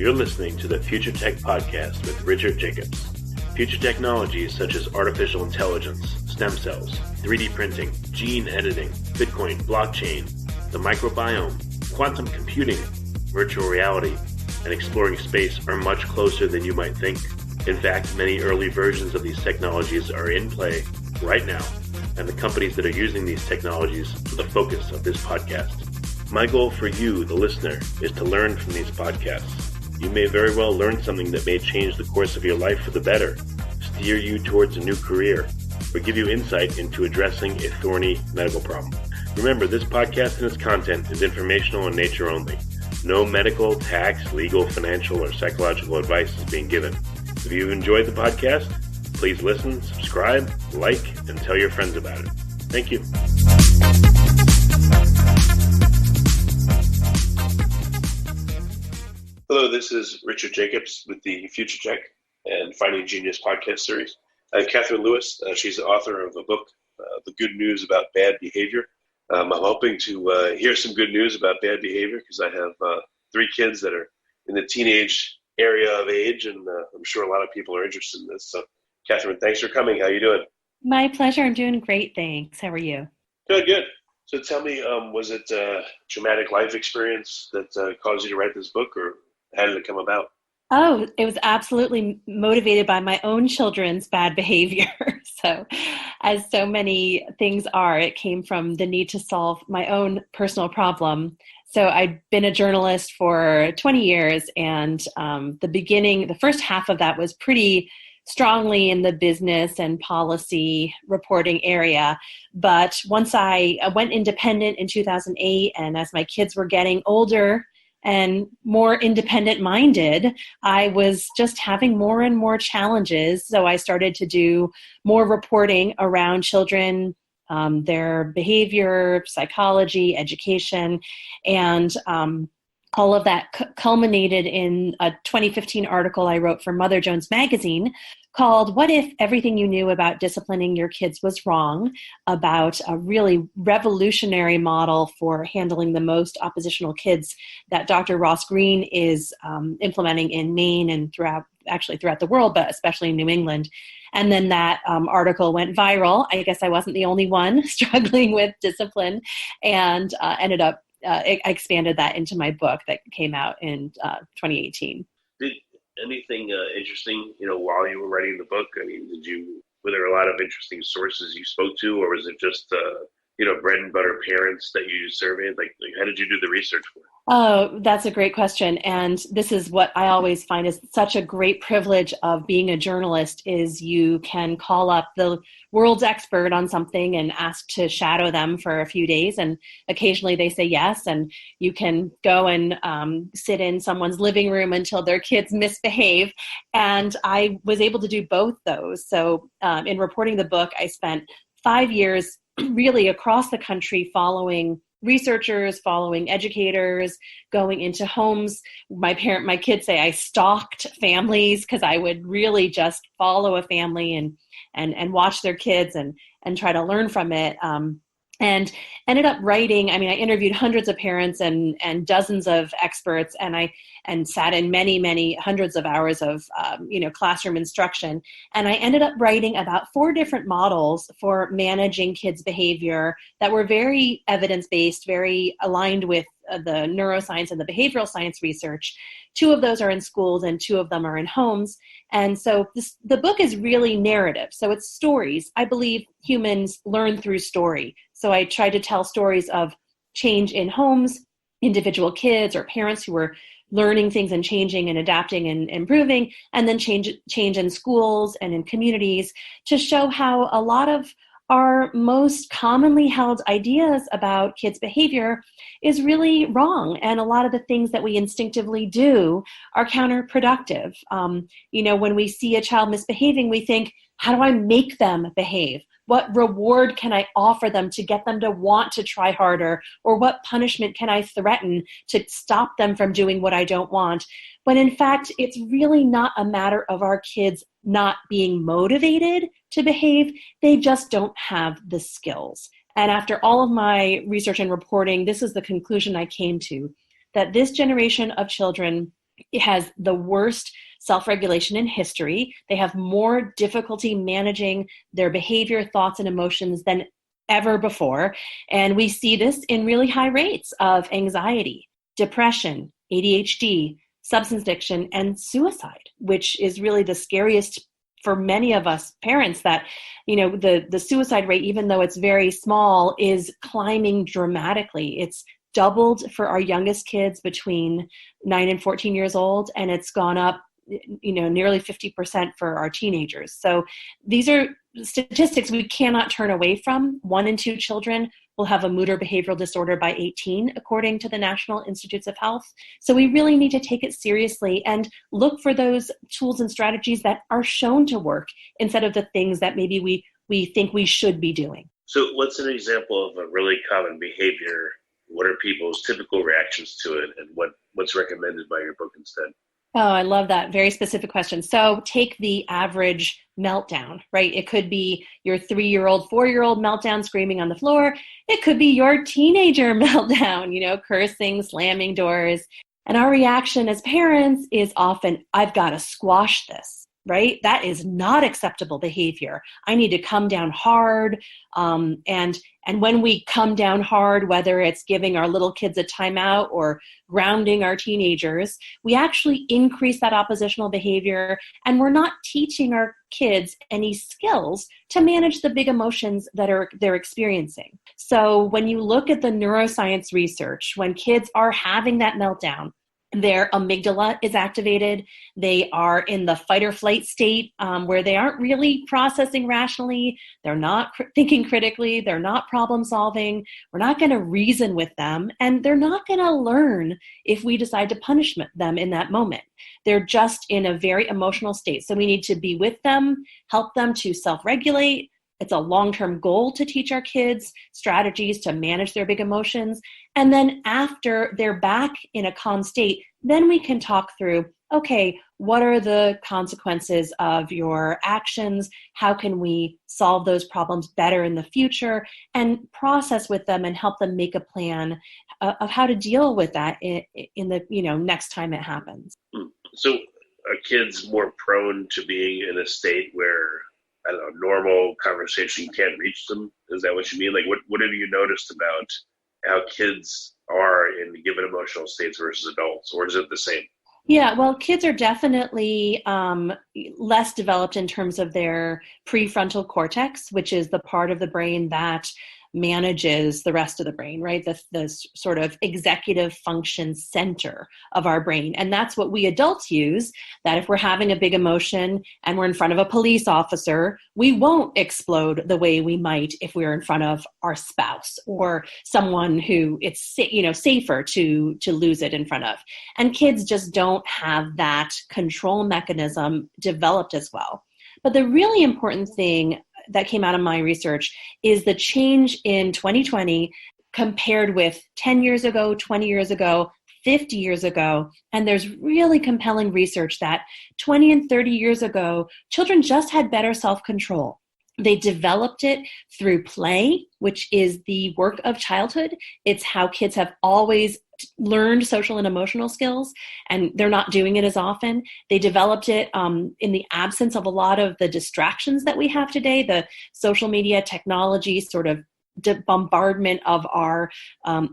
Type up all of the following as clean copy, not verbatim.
You're listening to the Future Tech Podcast with Richard Jacobs. Future technologies such as artificial intelligence, stem cells, 3D printing, gene editing, Bitcoin, blockchain, the microbiome, quantum computing, virtual reality, and exploring space are much closer than you might think. In fact, many early versions of these technologies are in play right now, and the companies that are using these technologies are the focus of this podcast. My goal for you, the listener, is to learn from these podcasts. You may very well learn something that may change the course of your life for the better, steer you towards a new career, or give you insight into addressing a thorny medical problem. Remember, this podcast and its content is informational in nature only. No medical, tax, legal, financial, or psychological advice is being given. If you've enjoyed the podcast, please listen, subscribe, like, and tell your friends about it. Thank you. Hello, this is Richard Jacobs with the Future Tech and Finding Genius podcast series. I have Katherine Lewis. She's the author of a book, The Good News About Bad Behavior. I'm hoping to hear some good news about bad behavior because I have 3 kids that are in the teenage area of age, and I'm sure a lot of people are interested in this. So, Katherine, thanks for coming. How are you doing? My pleasure. I'm doing great, thanks. How are you? Good, good. So tell me, was it a traumatic life experience that caused you to write this book, or how did it come about? Oh, it was absolutely motivated by my own children's bad behavior. So, as so many things are, it came from the need to solve my own personal problem. So I'd been a journalist for 20 years, and the first half of that was pretty strongly in the business and policy reporting area. But once I went independent in 2008, and as my kids were getting older and more independent-minded, I was just having more and more challenges. So I started to do more reporting around children, their behavior, psychology, education, and all of that culminated in a 2015 article I wrote for Mother Jones Magazine called "What If Everything You Knew About Disciplining Your Kids Was Wrong?" about a really revolutionary model for handling the most oppositional kids that Dr. Ross Greene is implementing in Maine and throughout the world, but especially in New England. And then that article went viral. I guess I wasn't the only one struggling with discipline, and ended up I expanded that into my book that came out in 2018. Did anything interesting, while you were writing the book? I mean, were there a lot of interesting sources you spoke to, or was it just, bread and butter parents that you surveyed? Like how did you do the research for it? Oh, that's a great question. And this is what I always find is such a great privilege of being a journalist is you can call up the world's expert on something and ask to shadow them for a few days. And occasionally they say yes. And you can go and sit in someone's living room until their kids misbehave. And I was able to do both those. So in reporting the book, I spent 5 years really across the country following researchers, following educators, going into homes. My kids say I stalked families because I would really just follow a family and watch their kids and try to learn from it. And ended up writing, I interviewed hundreds of parents and dozens of experts, and sat in many hundreds of hours of classroom instruction. And I ended up writing about 4 different models for managing kids' behavior that were very evidence-based, very aligned with the neuroscience and the behavioral science research. 2 of those are in schools and 2 of them are in homes. And so the book is really narrative. So it's stories. I believe humans learn through story. So I tried to tell stories of change in homes, individual kids or parents who were learning things and changing and adapting and improving, and then change in schools and in communities to show how a lot of our most commonly held ideas about kids' behavior is really wrong. And a lot of the things that we instinctively do are counterproductive. When we see a child misbehaving, we think, how do I make them behave? What reward can I offer them to get them to want to try harder? Or what punishment can I threaten to stop them from doing what I don't want? When in fact, it's really not a matter of our kids not being motivated to behave. They just don't have the skills. And after all of my research and reporting, this is the conclusion I came to, that this generation of children It has the worst self-regulation in history. They have more difficulty managing their behavior, thoughts, and emotions than ever before. And we see this in really high rates of anxiety, depression, ADHD, substance addiction, and suicide, which is really the scariest for many of us parents, that, the suicide rate, even though it's very small, is climbing dramatically. It's doubled for our youngest kids between 9 and 14 years old, and it's gone up, nearly 50% for our teenagers. So these are statistics we cannot turn away from. 1 in 2 children will have a mood or behavioral disorder by 18, according to the National Institutes of Health. So we really need to take it seriously and look for those tools and strategies that are shown to work instead of the things that maybe we think we should be doing. So what's an example of a really common behavior? What are people's typical reactions to it, and what's recommended by your book instead? Oh, I love that. Very specific question. So take the average meltdown, right? It could be your 3-year-old, 4-year-old meltdown screaming on the floor. It could be your teenager meltdown, cursing, slamming doors. And our reaction as parents is often, I've got to squash this, right? That is not acceptable behavior. I need to come down hard. And when we come down hard, whether it's giving our little kids a timeout or grounding our teenagers, we actually increase that oppositional behavior, and we're not teaching our kids any skills to manage the big emotions that they're experiencing. So when you look at the neuroscience research, when kids are having that meltdown, their amygdala is activated. They are in the fight or flight state where they aren't really processing rationally. They're not thinking critically. They're not problem solving. We're not going to reason with them. And they're not going to learn if we decide to punish them in that moment. They're just in a very emotional state. So we need to be with them, help them to self-regulate. It's a long-term goal to teach our kids strategies to manage their big emotions. And then after they're back in a calm state, then we can talk through, okay, what are the consequences of your actions? How can we solve those problems better in the future? And process with them and help them make a plan of how to deal with that in the next time it happens. So are kids more prone to being in a state where, I don't know, normal conversation can't reach them? Is that what you mean? Like, what have you noticed about how kids are in given emotional states versus adults, or is it the same? Yeah, well, kids are definitely less developed in terms of their prefrontal cortex, which is the part of the brain that manages the rest of the brain, right? The sort of executive function center of our brain. And that's what we adults use, that if we're having a big emotion and we're in front of a police officer, we won't explode the way we might if we're in front of our spouse or someone who it's safer to lose it in front of. And kids just don't have that control mechanism developed as well. But the really important thing that came out of my research is the change in 2020 compared with 10 years ago, 20 years ago, 50 years ago. And there's really compelling research that 20 and 30 years ago, children just had better self-control. They developed it through play, which is the work of childhood. It's how kids have always learned social and emotional skills, and they're not doing it as often. They developed it in the absence of a lot of the distractions that we have today, the social media technology sort of bombardment of our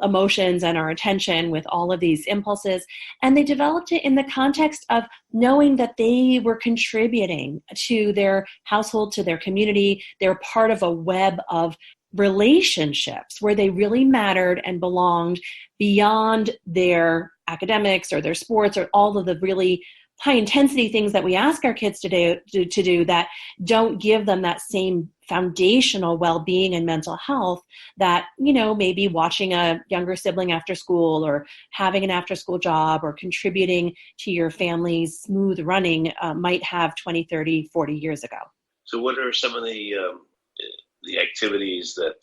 emotions and our attention with all of these impulses. And they developed it in the context of knowing that they were contributing to their household, to their community. They're part of a web of relationships where they really mattered and belonged beyond their academics or their sports or all of the really high intensity things that we ask our kids to do that don't give them that same foundational well-being and mental health that, maybe watching a younger sibling after school or having an after-school job or contributing to your family's smooth running might have 20, 30, 40 years ago. So what are some of the activities that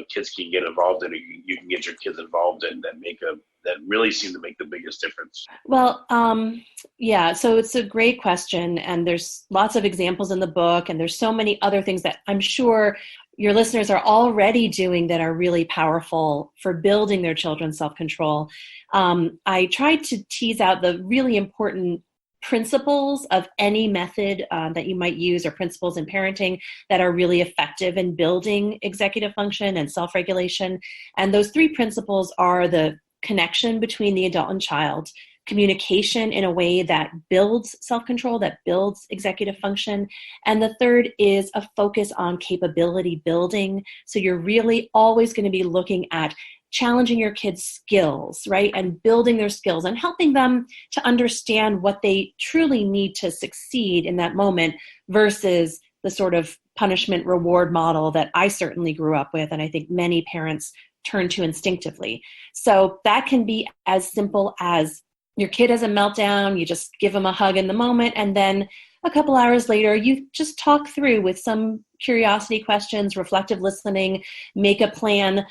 kids can get involved in, or you can get your kids involved in that really seem to make the biggest difference? Well, so it's a great question, and there's lots of examples in the book, and there's so many other things that I'm sure your listeners are already doing that are really powerful for building their children's self-control. I tried to tease out the really important principles of any method that you might use, or principles in parenting that are really effective in building executive function and self-regulation. And those three principles are the connection between the adult and child, communication in a way that builds self-control, that builds executive function. And the third is a focus on capability building. So you're really always going to be looking at challenging your kids' skills, right? And building their skills and helping them to understand what they truly need to succeed in that moment versus the sort of punishment reward model that I certainly grew up with, and I think many parents turn to instinctively. So that can be as simple as your kid has a meltdown, you just give them a hug in the moment, and then a couple hours later, you just talk through with some curiosity questions, reflective listening, make a plan,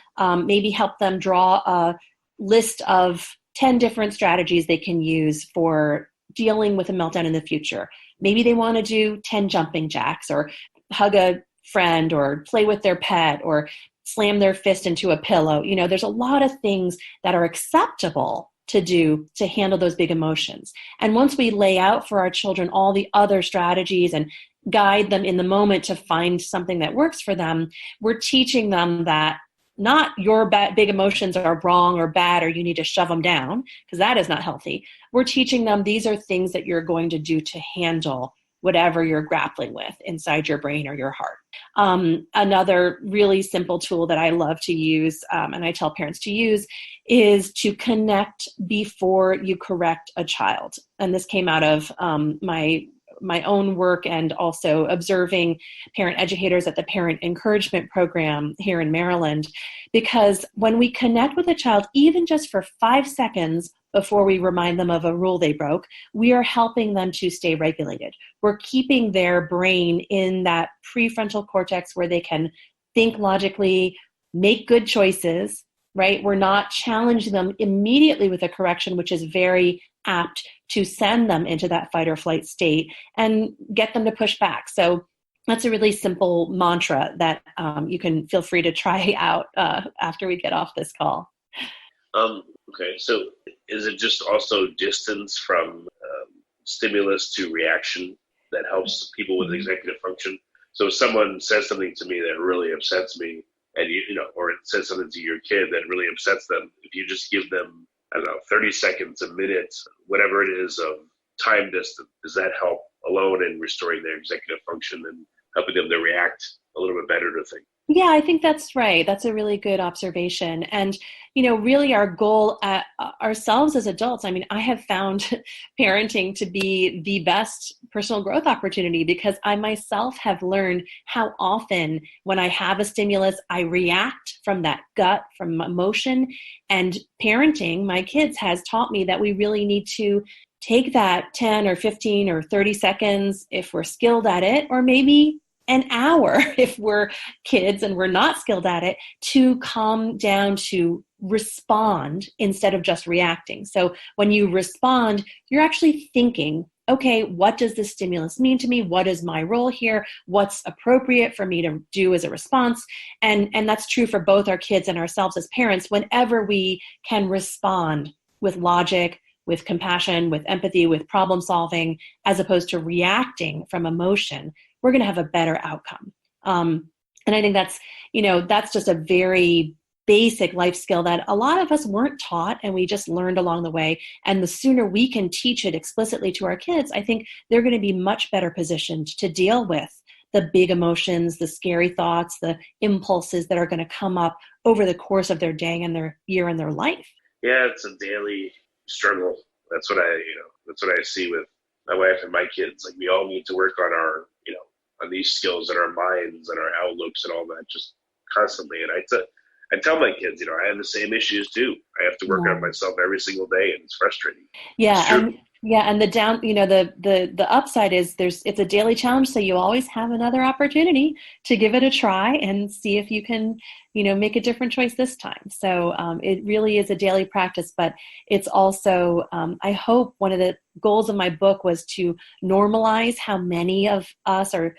maybe help them draw a list of 10 different strategies they can use for dealing with a meltdown in the future. Maybe they want to do 10 jumping jacks, or hug a friend, or play with their pet, or slam their fist into a pillow. You know, there's a lot of things that are acceptable to do to handle those big emotions. And once we lay out for our children all the other strategies and guide them in the moment to find something that works for them, we're teaching them that not your big emotions are wrong or bad or you need to shove them down, because that is not healthy. We're teaching them these are things that you're going to do to handle whatever you're grappling with inside your brain or your heart. Another really simple tool that I love to use, and I tell parents to use, is to connect before you correct a child. And this came out of my own work and also observing parent educators at the Parent Encouragement Program here in Maryland. Because when we connect with a child, even just for 5 seconds before we remind them of a rule they broke, we are helping them to stay regulated. We're keeping their brain in that prefrontal cortex where they can think logically, make good choices, right? We're not challenging them immediately with a correction, which is very apt to send them into that fight or flight state and get them to push back. So that's a really simple mantra that you can feel free to try out after we get off this call. Okay, so is it just also distance from stimulus to reaction that helps people with executive function? So if someone says something to me that really upsets me, and you know, or it says something to your kid that really upsets them, if you just give them, I don't know, 30 seconds, a minute, whatever it is of time distance, does that help alone in restoring their executive function and helping them to react a little bit better to things? Yeah, I think that's right. That's a really good observation. And, you know, really our goal at ourselves as adults, I mean, I have found parenting to be the best personal growth opportunity because I myself have learned how often when I have a stimulus, I react from that gut, from emotion. And parenting my kids has taught me that we really need to take that 10 or 15 or 30 seconds if we're skilled at it, or maybe an hour if we're kids and we're not skilled at it, to calm down, to respond instead of just reacting. So when you respond, you're actually thinking, okay, what does this stimulus mean to me? What is my role here? What's appropriate for me to do as a response? And that's true for both our kids and ourselves as parents. Whenever we can respond with logic, with compassion, with empathy, with problem solving, as opposed to reacting from emotion, we're going to have a better outcome. And I think that's, you know, that's just a very basic life skill that a lot of us weren't taught and we just learned along the way. And the sooner we can teach it explicitly to our kids, I think they're going to be much better positioned to deal with the big emotions, the scary thoughts, the impulses that are going to come up over the course of their day and their year and their life. Yeah, it's a daily struggle. That's what I see with my wife and my kids. Like, we all need to work on our, you know, on these skills and our minds and our outlooks and all that, just constantly. And I tell my kids, you know, I have the same issues too. I have to work on myself every single day, and it's frustrating. Yeah, it's true. Yeah, and the down, the upside is it's a daily challenge, so you always have another opportunity to give it a try and see if you can, make a different choice this time. So it really is a daily practice, but it's also, I hope one of the goals of my book was to normalize how many of us are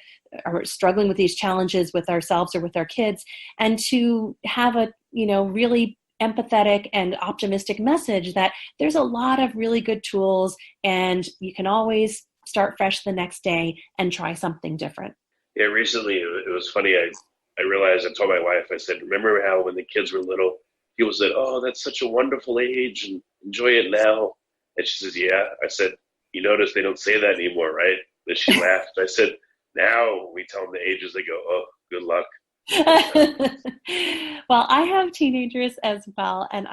struggling with these challenges with ourselves or with our kids, and to have a, really empathetic and optimistic message that there's a lot of really good tools and you can always start fresh the next day and try something different. Yeah, recently it was funny. I realized, I told my wife, I said, remember how when the kids were little, people said, oh, that's such a wonderful age and enjoy it now. And she says, yeah. I said, you notice they don't say that anymore, right? And she laughed. I said, now we tell them the ages, they go, oh, good luck. Well, I have teenagers as well, and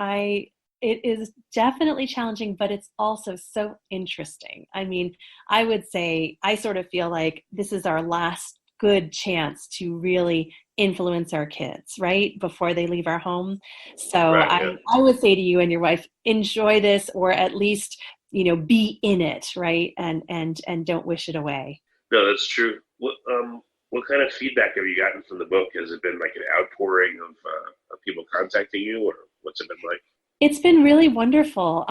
it is definitely challenging, but it's also so interesting. I mean, I would say I sort of feel like this is our last good chance to really influence our kids, right? Before they leave our home. So Right, yeah. I would say to you and your wife, enjoy this, or at least, be in it, right? And don't wish it away. No, that's true. What kind of feedback have you gotten from the book? Has it been like an outpouring of people contacting you, or what's it been like? It's been really wonderful.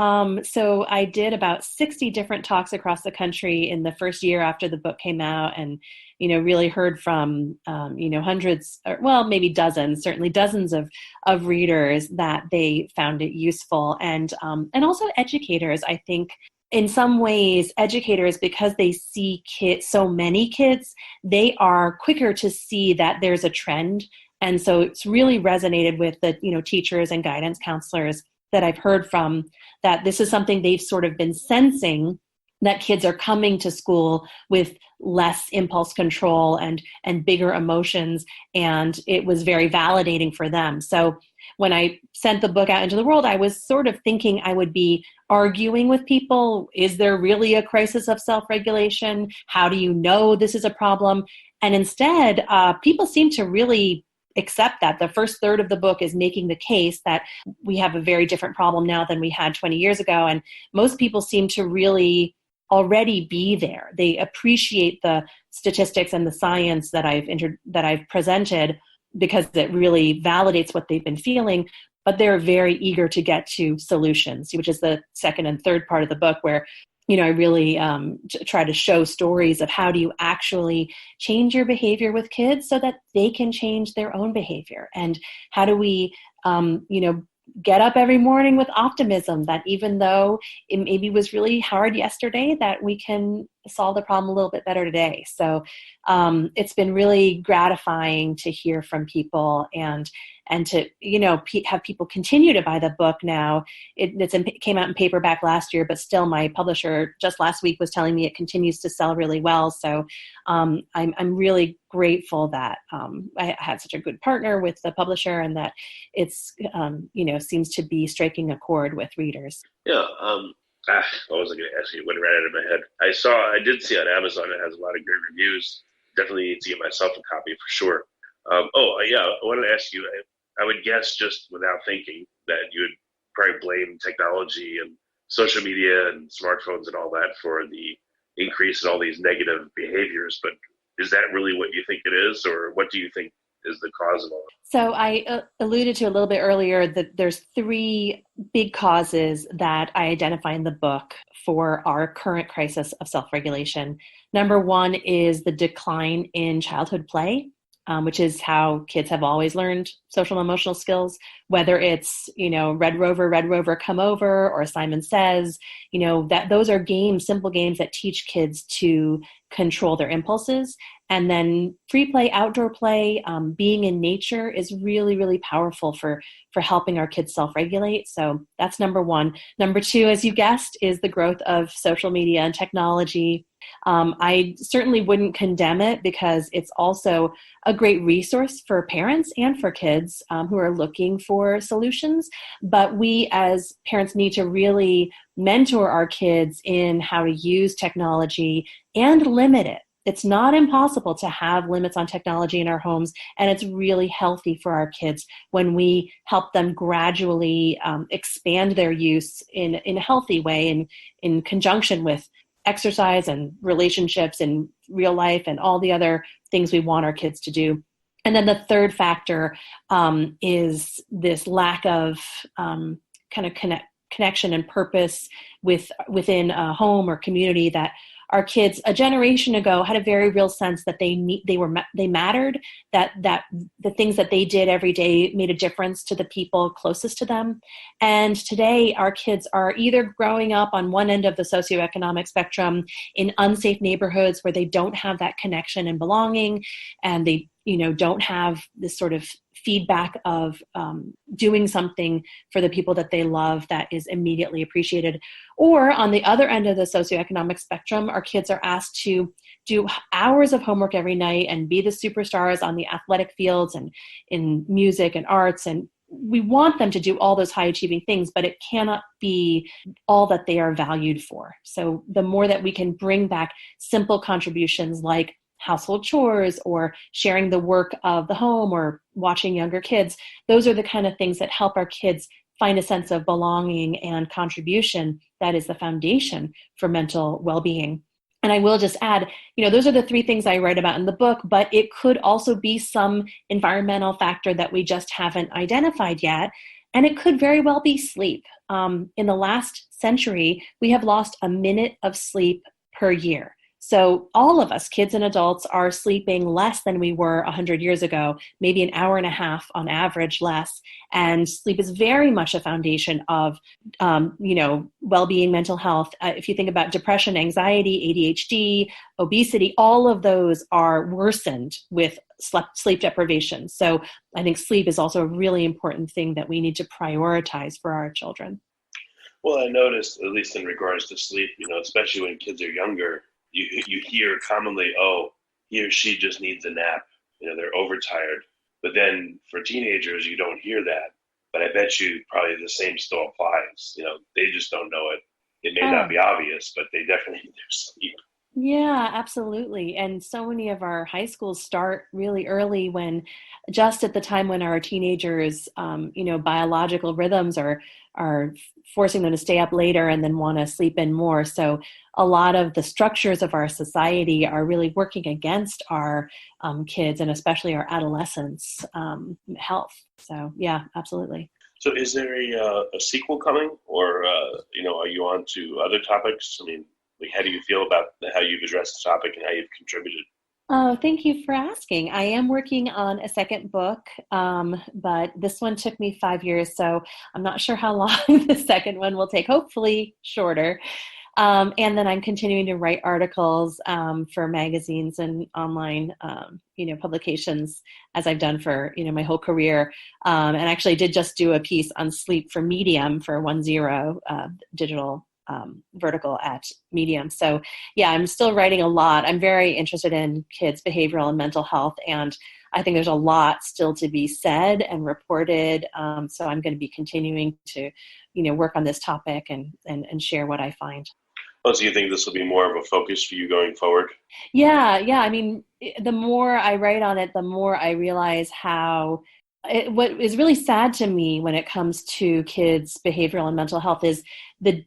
So I did about 60 different talks across the country in the first year after the book came out, and really heard from hundreds, or well, maybe dozens, certainly dozens of readers that they found it useful, and also educators. I think in some ways, educators, because they see so many kids, they are quicker to see that there's a trend. And so it's really resonated with the teachers and guidance counselors that I've heard from, that this is something they've sort of been sensing, that kids are coming to school with less impulse control and bigger emotions, and it was very validating for them. So when I sent the book out into the world, I was sort of thinking I would be arguing with people. Is there really a crisis of self-regulation? How do you know this is a problem? And instead, people seem to really accept that. The first third of the book is making the case that we have a very different problem now than we had 20 years ago. And most people seem to really already be there. They appreciate the statistics and the science that I've presented, because it really validates what they've been feeling, but they're very eager to get to solutions, which is the second and third part of the book, where I really try to show stories of how do you actually change your behavior with kids so that they can change their own behavior, and how do we get up every morning with optimism that even though it maybe was really hard yesterday, that we can solve the problem a little bit better today. So it's been really gratifying to hear from people and to have people continue to buy the book now. It came out in paperback last year, but still my publisher just last week was telling me it continues to sell really well. So I'm really grateful that I had such a good partner with the publisher, and that it's seems to be striking a chord with readers. Yeah. What was I going to ask you? It went right out of my head. I did see on Amazon it has a lot of great reviews. Definitely need to get myself a copy for sure. Yeah, I wanted to ask you. I would guess, just without thinking, that you would probably blame technology and social media and smartphones and all that for the increase in all these negative behaviors. But is that really what you think it is, or what do you think is the cause of all of it? So I alluded to a little bit earlier that there's three big causes that I identify in the book for our current crisis of self-regulation. Number one is the decline in childhood play, which is how kids have always learned social and emotional skills, whether it's, Red Rover, come over, or Simon Says, that those are games, simple games that teach kids to control their impulses. And then free play, outdoor play, being in nature is really, really powerful for helping our kids self-regulate. So that's number one. Number two, as you guessed, is the growth of social media and technology. I certainly wouldn't condemn it, because it's also a great resource for parents and for kids who are looking for solutions. But we as parents need to really mentor our kids in how to use technology and limit it. It's not impossible to have limits on technology in our homes, and it's really healthy for our kids when we help them gradually expand their use in a healthy way, in conjunction with exercise and relationships and real life and all the other things we want our kids to do. And then the third factor is this lack of kind of connection and purpose within a home or community, that our kids a generation ago had a very real sense that they mattered, that the things that they did every day made a difference to the people closest to them. And today our kids are either growing up on one end of the socioeconomic spectrum in unsafe neighborhoods where they don't have that connection and belonging, and they don't have this sort of feedback of doing something for the people that they love that is immediately appreciated. Or on the other end of the socioeconomic spectrum, our kids are asked to do hours of homework every night and be the superstars on the athletic fields and in music and arts. And we want them to do all those high achieving things, but it cannot be all that they are valued for. So the more that we can bring back simple contributions like household chores or sharing the work of the home or watching younger kids, those are the kind of things that help our kids find a sense of belonging and contribution that is the foundation for mental well-being. And I will just add, those are the three things I write about in the book, but it could also be some environmental factor that we just haven't identified yet. And it could very well be sleep. In the last century, we have lost a minute of sleep per year. So all of us, kids and adults, are sleeping less than we were 100 years ago, maybe an hour and a half on average less. And sleep is very much a foundation of, well-being, mental health. If you think about depression, anxiety, ADHD, obesity, all of those are worsened with sleep deprivation. So I think sleep is also a really important thing that we need to prioritize for our children. Well, I noticed, at least in regards to sleep, especially when kids are younger, you hear commonly, oh, he or she just needs a nap. They're overtired. But then for teenagers, you don't hear that. But I bet you probably the same still applies. They just don't know it. It may not be obvious, but they definitely need their sleep. Yeah, absolutely. And so many of our high schools start really early, when just at the time when our teenagers, biological rhythms are forcing them to stay up later and then want to sleep in more. So a lot of the structures of our society are really working against our kids, and especially our adolescents' health. So yeah, absolutely. So is there a sequel coming, or, are you on to other topics? I mean, how do you feel about how you've addressed the topic and how you've contributed? Oh, thank you for asking. I am working on a second book, but this one took me 5 years, so I'm not sure how long the second one will take, hopefully shorter. And then I'm continuing to write articles for magazines and online, publications, as I've done for, my whole career. And actually did just do a piece on sleep for Medium, for 10 digital vertical at Medium. So yeah, I'm still writing a lot. I'm very interested in kids' behavioral and mental health, and I think there's a lot still to be said and reported. So I'm going to be continuing to, work on this topic and share what I find. Oh, so you think this will be more of a focus for you going forward? Yeah. I mean, the more I write on it, the more I realize how what is really sad to me when it comes to kids' behavioral and mental health is the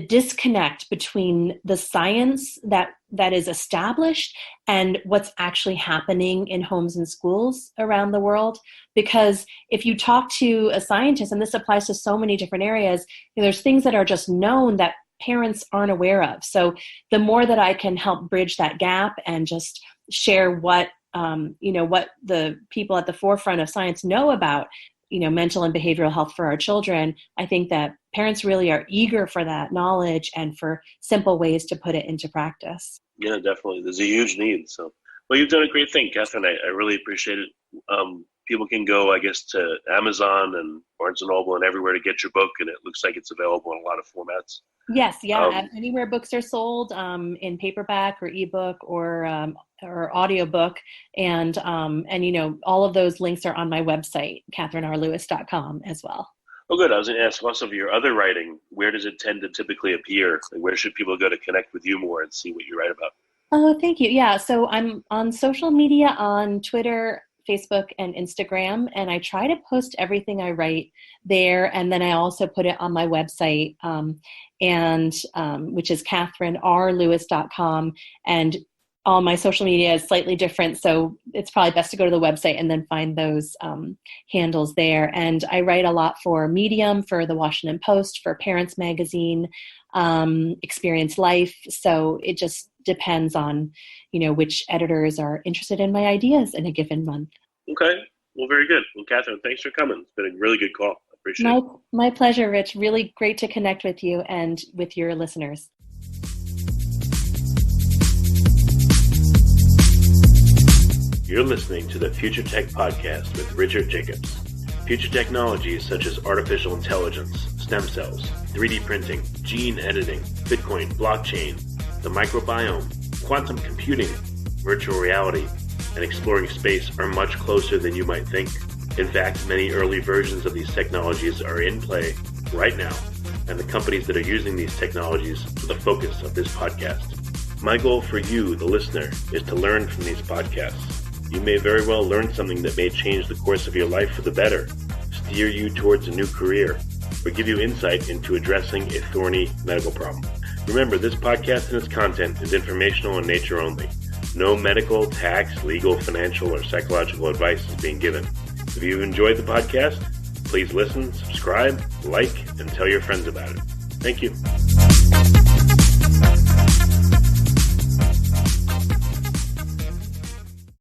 disconnect between the science that is established and what's actually happening in homes and schools around the world. Because if you talk to a scientist, and this applies to so many different areas, there's things that are just known that parents aren't aware of. So the more that I can help bridge that gap and just share what the people at the forefront of science know about, mental and behavioral health for our children, I think that parents really are eager for that knowledge and for simple ways to put it into practice. Yeah, definitely. There's a huge need. So, well, you've done a great thing, Katherine. I really appreciate it. People can go, I guess, to Amazon and Barnes & Noble and everywhere to get your book, and it looks like it's available in a lot of formats. Yes, yeah. Anywhere books are sold, in paperback or ebook or audiobook, and all of those links are on my website, katherinerlewis.com as well. Oh, good. I was going to ask, also, of your other writing, where does it tend to typically appear? Like, where should people go to connect with you more and see what you write about? Oh, thank you. Yeah, so I'm on social media on Twitter, Facebook, and Instagram, and I try to post everything I write there, and then I also put it on my website, which is katherinerlewis.com, and all my social media is slightly different, so it's probably best to go to the website and then find those handles there. And I write a lot for Medium, for the Washington Post, for Parents Magazine, Experience Life. So it just depends on, which editors are interested in my ideas in a given month. Okay. Well, very good. Well, Katherine, thanks for coming. It's been a really good call. I appreciate it. My pleasure, Rich. Really great to connect with you and with your listeners. You're listening to the Future Tech Podcast with Richard Jacobs. Future technologies such as artificial intelligence, stem cells, 3D printing, gene editing, Bitcoin, blockchain, the microbiome, quantum computing, virtual reality, and exploring space are much closer than you might think. In fact, many early versions of these technologies are in play right now, and the companies that are using these technologies are the focus of this podcast. My goal for you, the listener, is to learn from these podcasts. You may very well learn something that may change the course of your life for the better, steer you towards a new career, or give you insight into addressing a thorny medical problem. Remember, this podcast and its content is informational in nature only. No medical, tax, legal, financial, or psychological advice is being given. If you enjoyed the podcast, please listen, subscribe, like, and tell your friends about it. Thank you.